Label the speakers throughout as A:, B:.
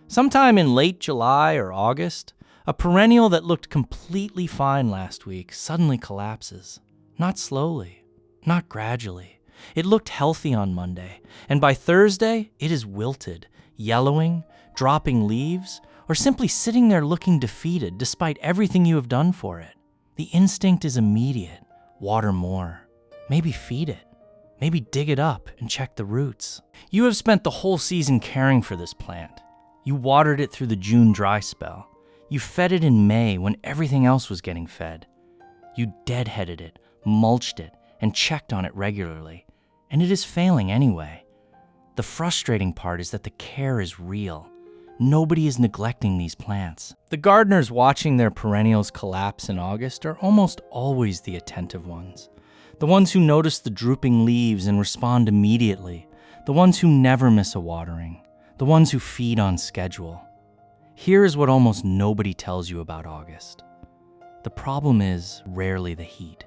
A: Sometime in late July or August, a perennial that looked completely fine last week suddenly collapses. Not slowly, not gradually. It looked healthy on Monday, and by Thursday, it is wilted, yellowing, dropping leaves, or simply sitting there looking defeated despite everything you have done for it. The instinct is immediate. Water more. Maybe feed it. Maybe dig it up and check the roots. You have spent the whole season caring for this plant. You watered it through the June dry spell. You fed it in May when everything else was getting fed. You deadheaded it, mulched it, and checked on it regularly. And it is failing anyway. The frustrating part is that the care is real. Nobody is neglecting these plants. The gardeners watching their perennials collapse in August are almost always the attentive ones. The ones who notice the drooping leaves and respond immediately. The ones who never miss a watering. The ones who feed on schedule. Here is what almost nobody tells you about August. The problem is rarely the heat,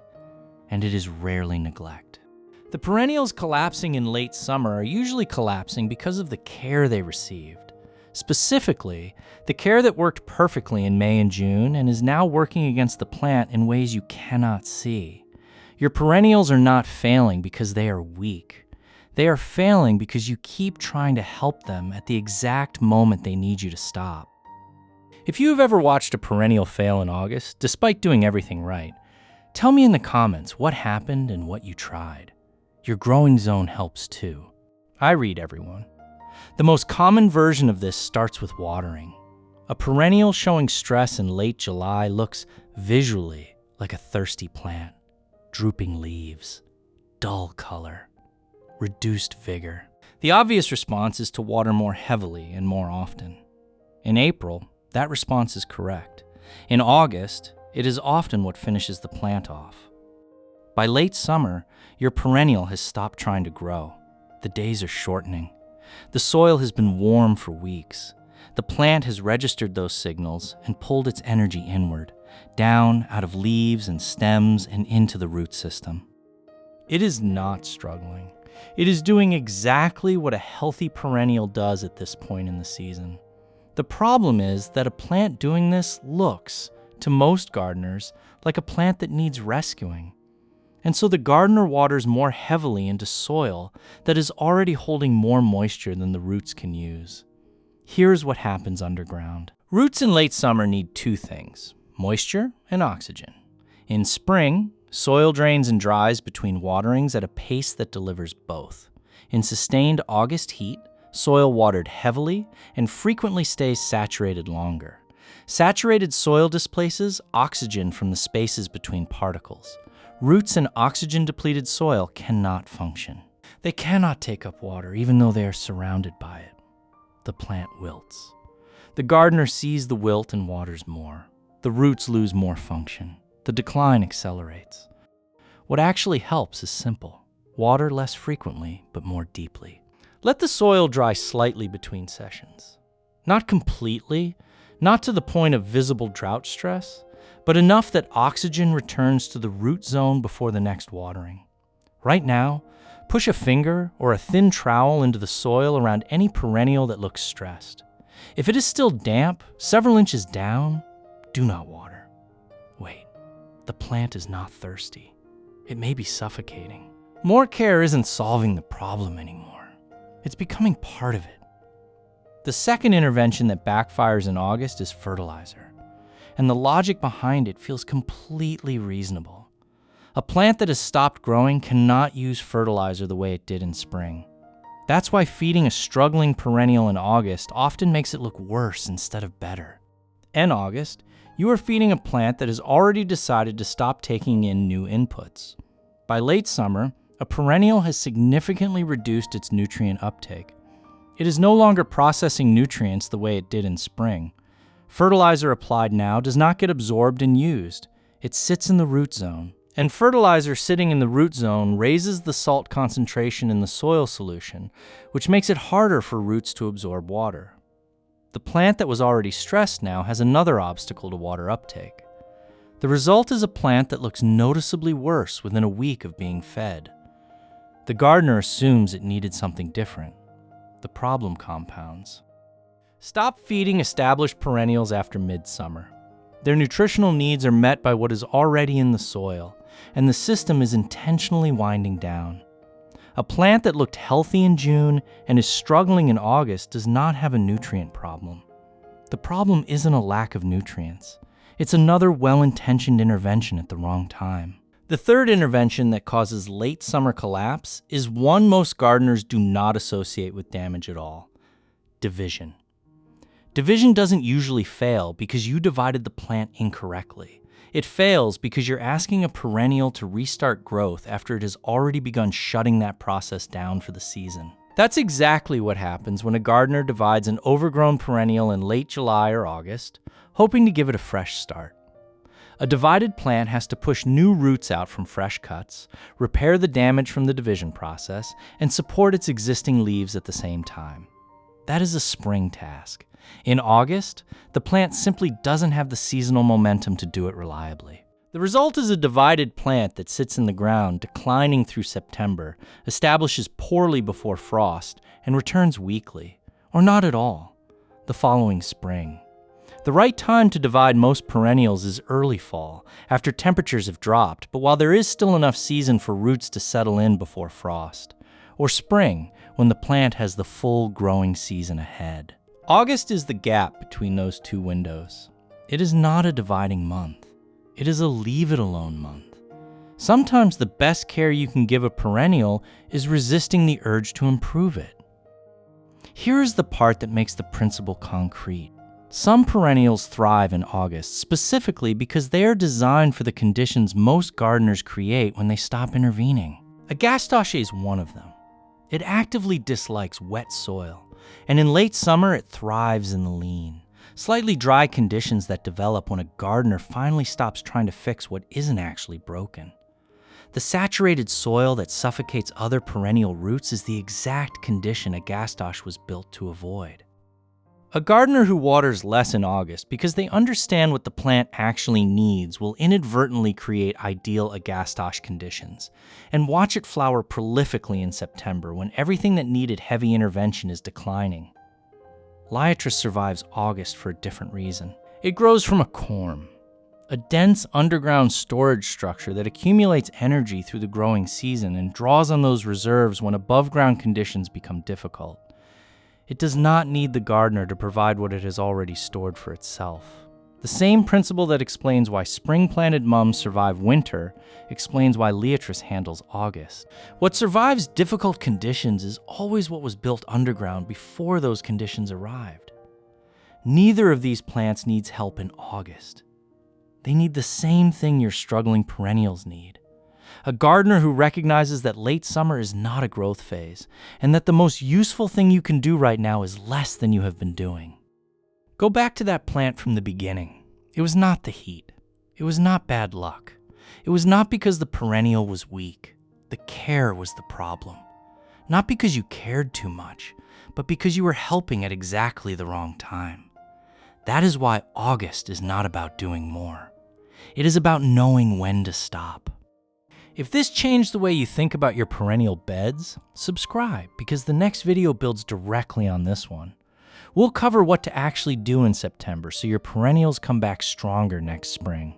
A: and it is rarely neglect. The perennials collapsing in late summer are usually collapsing because of the care they received. Specifically, the care that worked perfectly in May and June and is now working against the plant in ways you cannot see. Your perennials are not failing because they are weak. They are failing because you keep trying to help them at the exact moment they need you to stop. If you have ever watched a perennial fail in August, despite doing everything right, tell me in the comments what happened and what you tried. Your growing zone helps too. I read everyone. The most common version of this starts with watering. A perennial showing stress in late July looks visually like a thirsty plant. Drooping leaves, dull color, reduced vigor. The obvious response is to water more heavily and more often. In April, that response is correct. In August, it is often what finishes the plant off. By late summer, your perennial has stopped trying to grow. The days are shortening. The soil has been warm for weeks. The plant has registered those signals and pulled its energy inward, down out of leaves and stems and into the root system. It is not struggling. It is doing exactly what a healthy perennial does at this point in the season. The problem is that a plant doing this looks, to most gardeners, like a plant that needs rescuing. And so the gardener waters more heavily into soil that is already holding more moisture than the roots can use. Here's what happens underground. Roots in late summer need two things: moisture and oxygen. In spring, soil drains and dries between waterings at a pace that delivers both. In sustained August heat, soil watered heavily and frequently stays saturated longer. Saturated soil displaces oxygen from the spaces between particles. Roots in oxygen-depleted soil cannot function. They cannot take up water even though they are surrounded by it. The plant wilts. The gardener sees the wilt and waters more. The roots lose more function. The decline accelerates. What actually helps is simple. Water less frequently, but more deeply. Let the soil dry slightly between sessions. Not completely, not to the point of visible drought stress, but enough that oxygen returns to the root zone before the next watering. Right now, push a finger or a thin trowel into the soil around any perennial that looks stressed. If it is still damp, several inches down, do not water. Wait, the plant is not thirsty. It may be suffocating. More care isn't solving the problem anymore. It's becoming part of it. The second intervention that backfires in August is fertilizer. And the logic behind it feels completely reasonable. A plant that has stopped growing cannot use fertilizer the way it did in spring. That's why feeding a struggling perennial in August often makes it look worse instead of better. In August, you are feeding a plant that has already decided to stop taking in new inputs. By late summer, a perennial has significantly reduced its nutrient uptake. It is no longer processing nutrients the way it did in spring. Fertilizer applied now does not get absorbed and used. It sits in the root zone. And fertilizer sitting in the root zone raises the salt concentration in the soil solution, which makes it harder for roots to absorb water. The plant that was already stressed now has another obstacle to water uptake. The result is a plant that looks noticeably worse within a week of being fed. The gardener assumes it needed something different. The problem compounds. Stop feeding established perennials after midsummer. Their nutritional needs are met by what is already in the soil, and the system is intentionally winding down. A plant that looked healthy in June and is struggling in August does not have a nutrient problem. The problem isn't a lack of nutrients. It's another well-intentioned intervention at the wrong time. The third intervention that causes late summer collapse is one most gardeners do not associate with damage at all: division. Division doesn't usually fail because you divided the plant incorrectly. It fails because you're asking a perennial to restart growth after it has already begun shutting that process down for the season. That's exactly what happens when a gardener divides an overgrown perennial in late July or August, hoping to give it a fresh start. A divided plant has to push new roots out from fresh cuts, repair the damage from the division process, and support its existing leaves at the same time. That is a spring task. In August, the plant simply doesn't have the seasonal momentum to do it reliably. The result is a divided plant that sits in the ground, declining through September, establishes poorly before frost, and returns weakly, or not at all, the following spring. The right time to divide most perennials is early fall, after temperatures have dropped, but while there is still enough season for roots to settle in before frost, or spring, when the plant has the full growing season ahead. August is the gap between those two windows. It is not a dividing month. It is a leave it alone month. Sometimes the best care you can give a perennial is resisting the urge to improve it. Here is the part that makes the principle concrete. Some perennials thrive in August specifically because they are designed for the conditions most gardeners create when they stop intervening. Agastache is one of them. It actively dislikes wet soil, and in late summer it thrives in the lean, slightly dry conditions that develop when a gardener finally stops trying to fix what isn't actually broken. The saturated soil that suffocates other perennial roots is the exact condition Agastache was built to avoid. A gardener who waters less in August because they understand what the plant actually needs will inadvertently create ideal Agastache conditions, and watch it flower prolifically in September when everything that needed heavy intervention is declining. Liatris survives August for a different reason. It grows from a corm, a dense underground storage structure that accumulates energy through the growing season and draws on those reserves when above-ground conditions become difficult. It does not need the gardener to provide what it has already stored for itself. The same principle that explains why spring-planted mums survive winter explains why Liatris handles August. What survives difficult conditions is always what was built underground before those conditions arrived. Neither of these plants needs help in August. They need the same thing your struggling perennials need. A gardener who recognizes that late summer is not a growth phase, and that the most useful thing you can do right now is less than you have been doing. Go back to that plant from the beginning. It was not the heat. It was not bad luck. It was not because the perennial was weak. The care was the problem. Not because you cared too much, but because you were helping at exactly the wrong time. That is why August is not about doing more. It is about knowing when to stop. If this changed the way you think about your perennial beds, subscribe because the next video builds directly on this one. We'll cover what to actually do in September so your perennials come back stronger next spring.